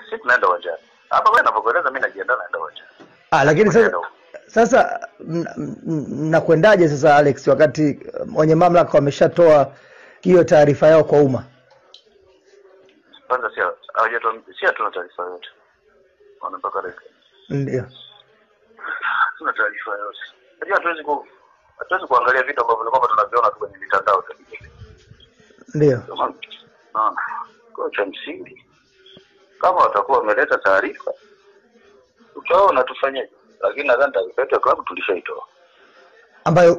sisi tunaenda uwanjani. Hapa wewe unapokueleza mimi najiandaa naenda uwanjani. Lakini sasa mnakwendaje sasa Alex wakati wenye mamlaka wameshatoa hiyo taarifa yao kwa umma? Kwanza sio tuna taarifa yote. Wanapaka reka. Ndio. Tuna taarifa yote. Unajua hatuwezi kuangalia vitu ambavyo kwamba tunaviona tu kwenye mitandao tu. Ndio. Kwa cha msingi kama watakuwa wameleta taarifa utaona tufanyeje, lakini nadhani taarifa yetu klabu tulishaitoa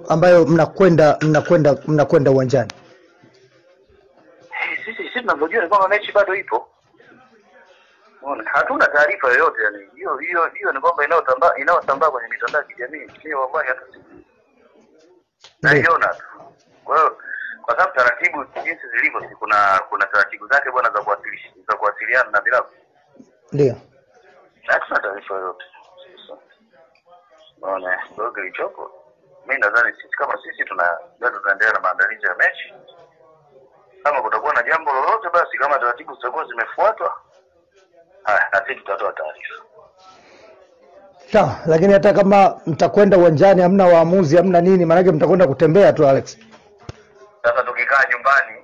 ambayo mnakwenda uwanjani. Sisi tunavyojua ni kwamba mechi bado ipo. Unaona, hatuna taarifa yoyote yani. Hiyo ni kwamba inayotambaa kwenye mitandao ya kijamii. Sio wallahi hata sisi. Naiona tu. Kwa hiyo kwa sababu taratibu jinsi zilivyo kuna taratibu zake bwana za kuwasiliana na vilabu. Ndio. Hatuna taarifa yoyote. Unaona, ndio kilichopo. Mimi nadhani sisi tunaendelea na maandalizi ya mechi. Kama kutakuwa na jambo lolote basi kama taratibu zitakuwa zimefuatwa, na sisi tutatoa taarifa. Sawa, lakini hata kama mtakwenda uwanjani hamna waamuzi, hamna nini, maana yake mtakwenda kutembea tu Alex. Sasa tukikaa nyumbani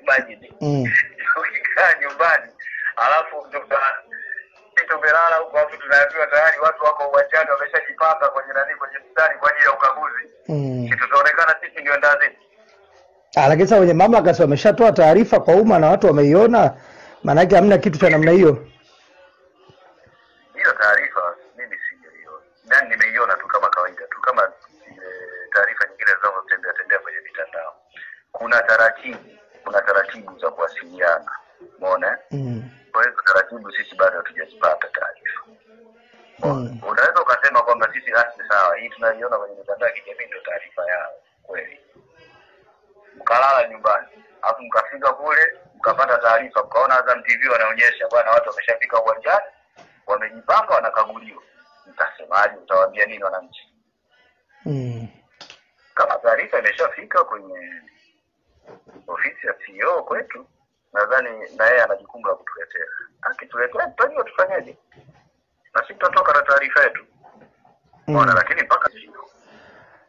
imagine. Tukikaa nyumbani alafu tumelala huko hapo tunaambiwa tayari watu wako uwanjani wameshajipanga kwenye mstari kwa ajili ya ukaguzi. Tutaonekana sisi ndio ndazi. Lakini sasa wenye mamlaka sasa wameshatoa taarifa kwa umma na watu wameiona, maana yake hamna kitu cha namna hiyo. Hiyo taarifa mimi sijaiona. Ndani nimeiona tu kama kawaida tu kama taarifa nyingine zinazotembea kwenye mitandao. Kuna taratibu za kuwasiliana. Umeona? Kwa hiyo taratibu sisi bado hatujazipata taarifa. Unaweza ukasema kwamba sisi sawa, hii tunaiona kwenye mitandao ya kijamii ndio taarifa yao. Kweli. Mkalala nyumbani, afu mkafika kule, mkapata taarifa, mkaona Azam TV wanaonyesha bwana watu wameshafika uwanjani, wamejipanga wanakaguliwa. Mtasemaje, mtawaambia nini wananchi? Kama taarifa imeshafika kwenye ofisi ya CEO kwetu, nadhani na yeye ana jukumu la kutuletea. Akituletea tutajua tufanyaje. Na sisi tutatoka na taarifa yetu. Bwana, lakini mpaka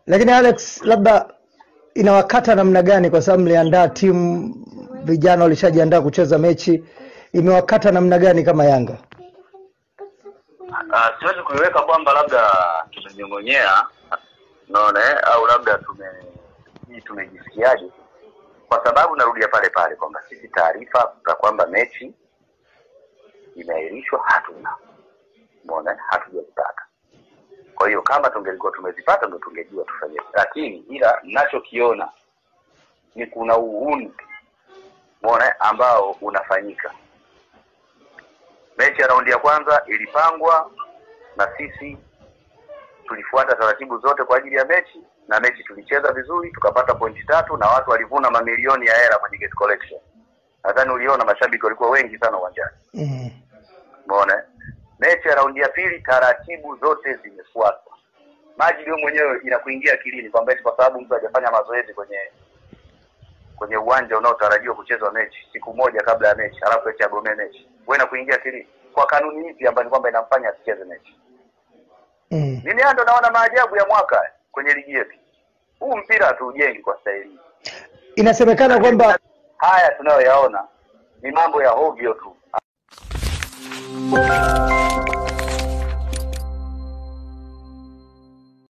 lakini Alex, labda inawakata namna gani kwa sababu mliandaa timu, vijana walishajiandaa kucheza mechi, imewakata namna gani kama Yanga? Siwezi kuiweka kwamba labda tumenyongonyea, unaona, au labda tumejisikiaje, kwa sababu narudia pale kwamba sisi taarifa za kwamba mechi imeahirishwa hatuna. Unaona, hatujazipata. Kwa hiyo kama tungelikuwa tumezipata ndio tungejua tufanye. Lakini ila ninachokiona ni kuna uhuni, unaona, ambao unafanyika. Mechi ya raundi ya kwanza ilipangwa na sisi tulifuata taratibu zote kwa ajili ya mechi, na mechi tulicheza vizuri, tukapata pointi 3 na watu walivuna mamilioni ya hela kwenye gate collection. Nadhani uliona mashabiki walikuwa wengi sana uwanjani. Umeona? Mechi ya raundi ya pili taratibu zote zimefuatwa. Maji leo mwenyewe inakuingia akilini kwamba kwa sababu mtu hajafanya mazoezi kwenye uwanja unaotarajiwa kuchezwa mechi siku moja kabla ya mechi, alafu eti agome mechi. Wewe inakuingia akilini kwa kanuni ipi ambayo kwamba inamfanya asicheze mechi? Mimi ndo naona maajabu ya mwaka kwenye ligi yetu. Huu mpira tuujengi kwa staili. Inasemekana kwamba haya tunayoyaona ni mambo ya ovyo tu.